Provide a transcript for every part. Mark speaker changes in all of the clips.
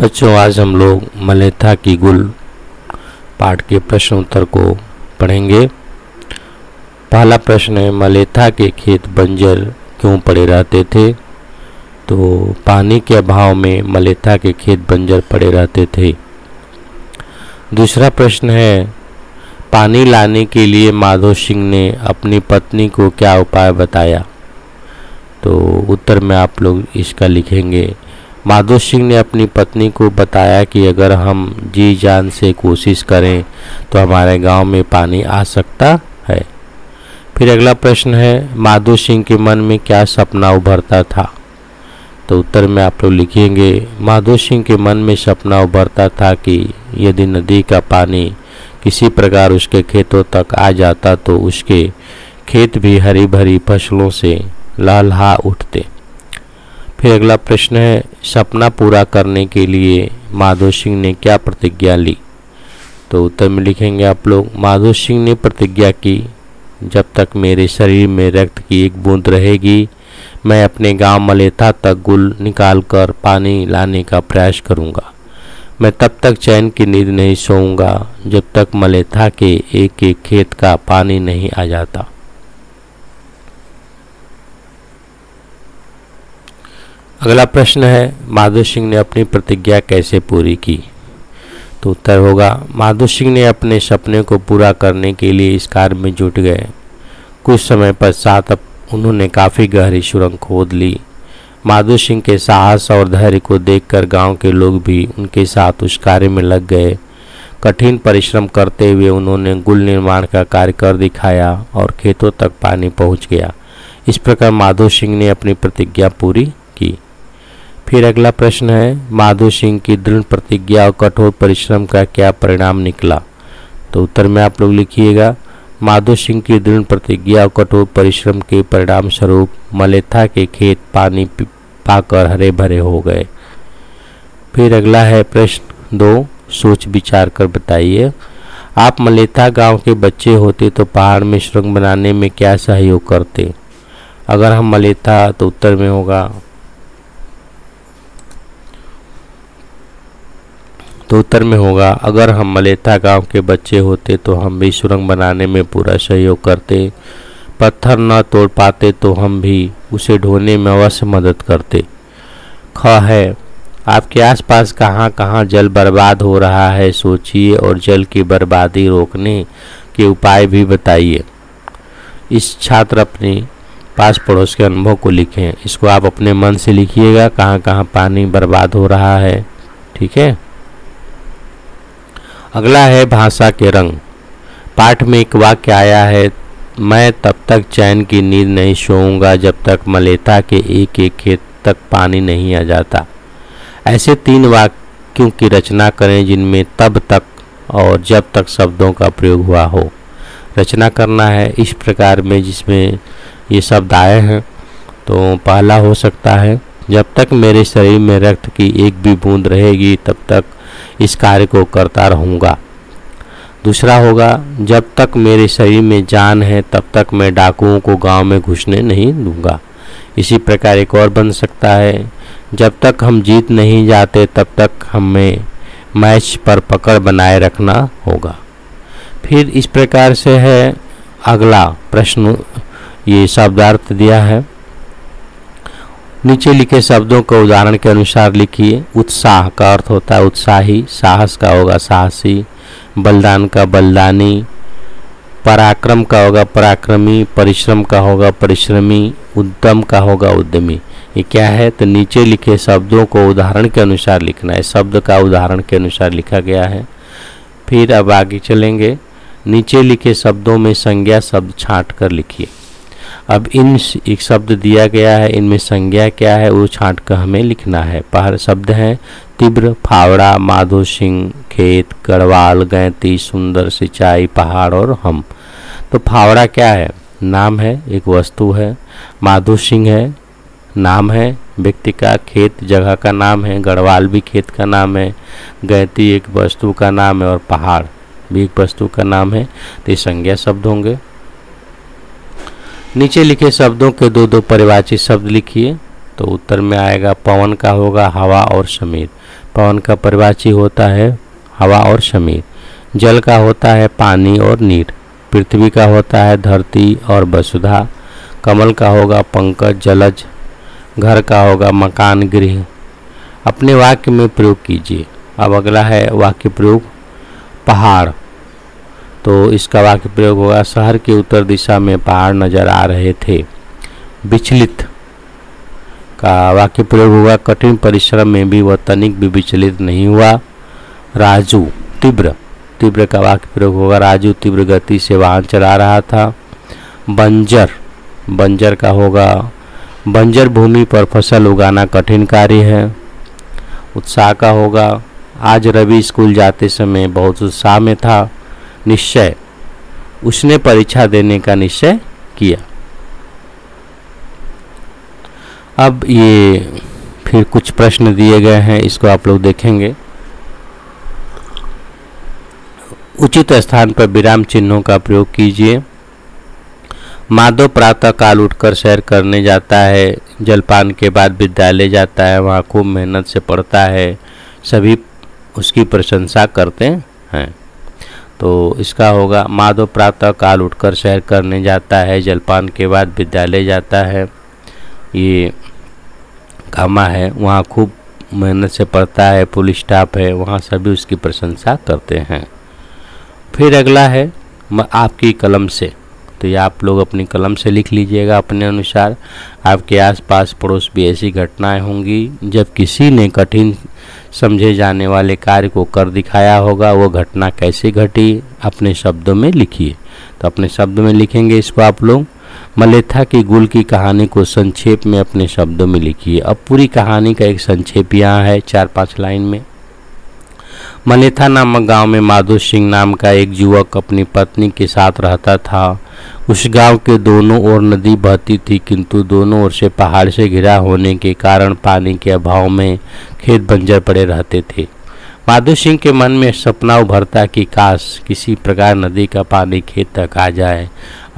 Speaker 1: बच्चों, आज हम लोग मलेथा की गुल पाठ के प्रश्न उत्तर को पढ़ेंगे। पहला प्रश्न है, मलेथा के खेत बंजर क्यों पड़े रहते थे? तो पानी के अभाव में मलेथा के खेत बंजर पड़े रहते थे। दूसरा प्रश्न है, पानी लाने के लिए माधो सिंह ने अपनी पत्नी को क्या उपाय बताया? तो उत्तर में आप लोग इसका लिखेंगे, माधो सिंह ने अपनी पत्नी को बताया कि अगर हम जी जान से कोशिश करें तो हमारे गांव में पानी आ सकता है। फिर अगला प्रश्न है, माधो सिंह के मन में क्या सपना उभरता था? तो उत्तर में आप लोग लिखेंगे, माधो सिंह के मन में सपना उभरता था कि यदि नदी का पानी किसी प्रकार उसके खेतों तक आ जाता तो उसके खेत भी हरी भरी फसलों से लहलहा उठते। फिर अगला प्रश्न है, सपना पूरा करने के लिए माधो सिंह ने क्या प्रतिज्ञा ली? तो उत्तर में लिखेंगे आप लोग, माधो सिंह ने प्रतिज्ञा की, जब तक मेरे शरीर में रक्त की एक बूंद रहेगी मैं अपने गांव मलेथा तक गुल निकालकर पानी लाने का प्रयास करूंगा। मैं तब तक चैन की नींद नहीं सोऊंगा जब तक मलेथा के एक एक खेत का पानी नहीं आ जाता। अगला प्रश्न है, माधो सिंह ने अपनी प्रतिज्ञा कैसे पूरी की? तो उत्तर होगा, माधो सिंह ने अपने सपने को पूरा करने के लिए इस कार्य में जुट गए। कुछ समय पश्चात उन्होंने काफ़ी गहरी सुरंग खोद ली। माधो सिंह के साहस और धैर्य को देखकर गांव के लोग भी उनके साथ उस कार्य में लग गए। कठिन परिश्रम करते हुए उन्होंने गुल निर्माण का कार्य कर दिखाया और खेतों तक पानी पहुंच गया। इस प्रकार माधो सिंह ने अपनी प्रतिज्ञा पूरी की। फिर अगला प्रश्न है, माधो सिंह की दृढ़ प्रतिज्ञा और कठोर परिश्रम का क्या परिणाम निकला? तो उत्तर में आप लोग लिखिएगा, माधो सिंह की दृढ़ प्रतिज्ञा और कठोर परिश्रम के परिणाम स्वरूप मलेथा के खेत पानी पाकर हरे भरे हो गए। फिर अगला है प्रश्न 2, सोच विचार कर बताइए। आप मलेथा गांव के बच्चे होते तो पहाड़ में सुरंग बनाने में क्या सहयोग करते? अगर हम मलेथा, तो उत्तर में होगा, अगर हम मलेथा गांव के बच्चे होते तो हम भी सुरंग बनाने में पूरा सहयोग करते। पत्थर न तोड़ पाते तो हम भी उसे ढोने में अवश्य मदद करते। ख है, आपके आसपास कहाँ कहाँ जल बर्बाद हो रहा है सोचिए और जल की बर्बादी रोकने के उपाय भी बताइए। इस छात्र अपने पास पड़ोस के अनुभव को लिखें। इसको आप अपने मन से लिखिएगा, कहाँ कहाँ पानी बर्बाद हो रहा है। ठीक है। अगला है भाषा के रंग। पाठ में एक वाक्य आया है, मैं तब तक चैन की नींद नहीं सोऊंगा जब तक मलेथा के एक एक खेत तक पानी नहीं आ जाता। ऐसे 3 वाक्यों की रचना करें जिनमें तब तक और जब तक शब्दों का प्रयोग हुआ हो। रचना करना है इस प्रकार में जिसमें ये शब्द आए हैं। तो पहला हो सकता है, जब तक मेरे शरीर में रक्त की एक भी बूंद रहेगी तब तक इस कार्य को करता रहूँगा। दूसरा होगा, जब तक मेरे शरीर में जान है तब तक मैं डाकुओं को गांव में घुसने नहीं दूंगा। इसी प्रकार एक और बन सकता है, जब तक हम जीत नहीं जाते तब तक हमें मैच पर पकड़ बनाए रखना होगा। फिर इस प्रकार से है अगला प्रश्न, ये शब्दार्थ दिया है। नीचे लिखे शब्दों को उदाहरण के अनुसार लिखिए। उत्साह का अर्थ होता है उत्साही, साहस का होगा साहसी, बलिदान का बलिदानी, पराक्रम का होगा पराक्रमी, परिश्रम का होगा परिश्रमी, उद्यम का होगा उद्यमी। ये क्या है? तो नीचे लिखे शब्दों को उदाहरण के अनुसार लिखना है। शब्द का उदाहरण के अनुसार लिखा गया है। फिर अब आगे चलेंगे। नीचे लिखे शब्दों में संज्ञा शब्द छांट कर लिखिए। अब एक शब्द दिया गया है, इनमें संज्ञा क्या है वो छांट कर हमें लिखना है। पहले शब्द हैं तीव्र, फावड़ा, माधो सिंह, खेत, गढ़वाल, गैती, सुंदर, सिंचाई, पहाड़ और हम। तो फावड़ा क्या है? नाम है, एक वस्तु है। माधो सिंह है, नाम है व्यक्ति का। खेत जगह का नाम है। गढ़वाल भी खेत का नाम है। गैती एक वस्तु का नाम है और पहाड़ भी एक वस्तु का नाम है। तो ये संज्ञा शब्द होंगे। नीचे लिखे शब्दों के 2-2 परिवाची शब्द लिखिए। तो उत्तर में आएगा, पवन का होगा हवा और समीर। पवन का परिभाषी होता है हवा और समीर। जल का होता है पानी और नीर। पृथ्वी का होता है धरती और वसुधा। कमल का होगा पंकज जलज। घर का होगा मकान गृह। अपने वाक्य में प्रयोग कीजिए। अब अगला है वाक्य प्रयोग पहाड़। तो इसका वाक्य प्रयोग होगा शहर के उत्तर दिशा में पहाड़ नजर आ रहे थे। विचलित का वाक्य प्रयोग होगा कठिन परिश्रम में भी वह तनिक भी विचलित नहीं हुआ। राजू तीव्र। तीव्र का वाक्य प्रयोग होगा राजू तीव्र गति से वाहन चला रहा था। बंजर। बंजर का होगा बंजर भूमि पर फसल उगाना कठिन कार्य है। उत्साह का होगा आज रवि स्कूल जाते समय बहुत उत्साह में था। निश्चय उसने परीक्षा देने का निश्चय किया। अब ये फिर कुछ प्रश्न दिए गए हैं, इसको आप लोग देखेंगे। उचित स्थान पर विराम चिन्हों का प्रयोग कीजिए। माधव प्रातः काल उठकर सैर करने जाता है। जलपान के बाद विद्यालय जाता है, वहाँ खूब मेहनत से पढ़ता है, सभी उसकी प्रशंसा करते हैं। तो इसका होगा माधव प्रातः काल उठकर सैर करने जाता है, जलपान के बाद विद्यालय जाता है। ये कामा है, वहाँ खूब मेहनत से पढ़ता है, पुलिस स्टाफ है, वहाँ सभी उसकी प्रशंसा करते हैं। फिर अगला है आपकी कलम से। तो ये आप लोग अपनी कलम से लिख लीजिएगा अपने अनुसार। आपके आसपास पड़ोस भी ऐसी घटनाएं होंगी जब किसी ने कठिन समझे जाने वाले कार्य को कर दिखाया होगा। वो घटना कैसे घटी अपने शब्दों में लिखिए। तो अपने शब्दों में लिखेंगे इसको आप लोग। मलेथा की गुल की कहानी को संक्षेप में अपने शब्दों में लिखिए। अब पूरी कहानी का एक संक्षेप यहाँ है 4-5 लाइन में। मलेथा नामक गांव में माधो सिंह नाम का एक युवक अपनी पत्नी के साथ रहता था। उस गांव के दोनों ओर नदी बहती थी, किंतु दोनों ओर से पहाड़ से घिरा होने के कारण पानी के अभाव में खेत बंजर पड़े रहते थे। माधो सिंह के मन में सपना उभरता कि काश किसी प्रकार नदी का पानी खेत तक आ जाए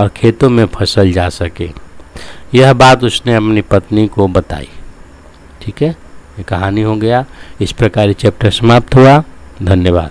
Speaker 1: और खेतों में फसल जा सके। यह बात उसने अपनी पत्नी को बताई। ठीक है, ये कहानी हो गया। इस प्रकार चैप्टर समाप्त हुआ। धन्यवाद।